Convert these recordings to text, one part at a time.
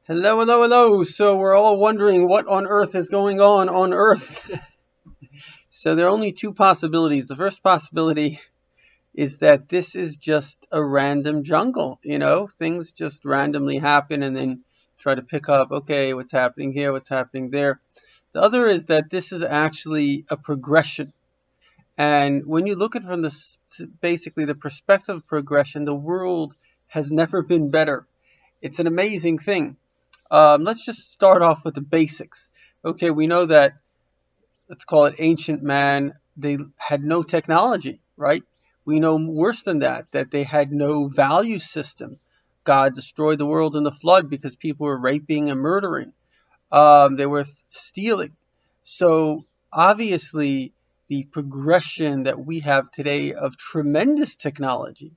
Hello, hello, hello. So we're all wondering what on earth is going on Earth. So there are only two possibilities. The first possibility is that this is just a random jungle. Things just randomly happen and then try to pick up, okay, what's happening here, what's happening there. The other is that this is actually a progression. And when you look at it from basically the perspective of progression, the world has never been better. It's an amazing thing. Let's just start off with the basics. Okay, we know that, let's call it ancient man, they had no technology, right? We know worse than that they had no value system. God destroyed the world in the flood because people were raping and murdering. They were stealing. So obviously, the progression that we have today of tremendous technology,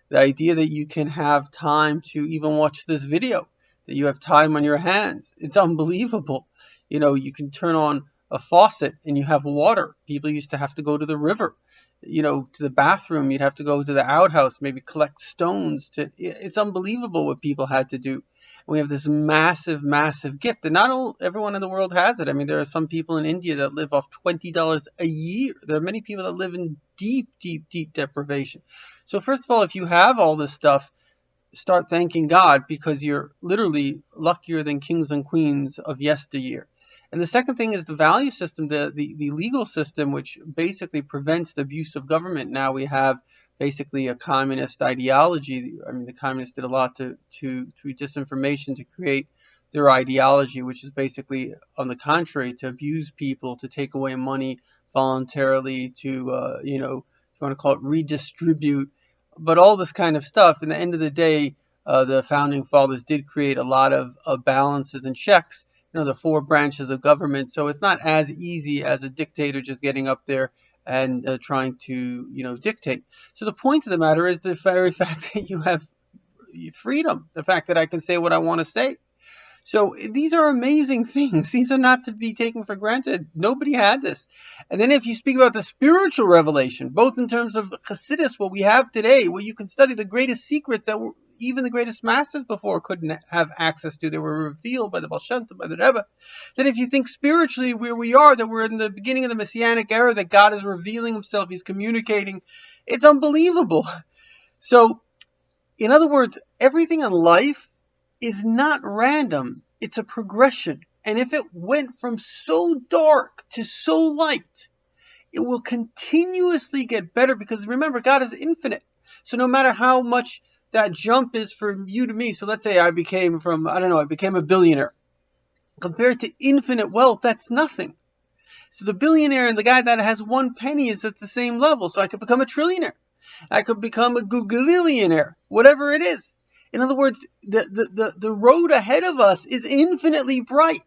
the idea that you can have time to even watch this video, that you have time on your hands, it's unbelievable. You can turn on a faucet and you have water. People used to have to go to the river, to the bathroom. You'd have to go to the outhouse, maybe collect stones. It's unbelievable what people had to do. We have this massive, massive gift, and not all everyone in the world has it. I mean, there are some people in India that live off $20 a year. There are many people that live in deep, deep, deep deprivation. So first of all, if you have all this stuff, start thanking God, because you're literally luckier than kings and queens of yesteryear. And the second thing is the value system, the legal system, which basically prevents the abuse of government. Now we have basically a communist ideology. I mean, the communists did a lot through disinformation to create their ideology, which is basically, on the contrary, to abuse people, to take away money voluntarily, to if you want to call it redistribute, but all this kind of stuff. In the end of the day, the founding fathers did create a lot of balances and checks. The four branches of government. So it's not as easy as a dictator just getting up there and trying to dictate. So the point of the matter is the very fact that you have freedom, the fact that I can say what I want to say. So these are amazing things. These are not to be taken for granted. Nobody had this. And then if you speak about the spiritual revelation, both in terms of Hasidus, what we have today, where you can study the greatest secrets that even the greatest masters before couldn't have access to, they were revealed by the Baal Shem Tov, by the Rebbe. Then if you think spiritually where we are, that we're in the beginning of the Messianic era, that God is revealing himself, he's communicating, it's unbelievable. So, in other words, everything in life is not random. It's a progression. And if it went from so dark to so light, it will continuously get better, because remember, God is infinite. So no matter how much that jump is from you to me, so let's say I became a billionaire. Compared to infinite wealth, that's nothing. So the billionaire and the guy that has one penny is at the same level. So I could become a trillionaire. I could become a Googleillionaire, whatever it is. In other words, the road ahead of us is infinitely bright.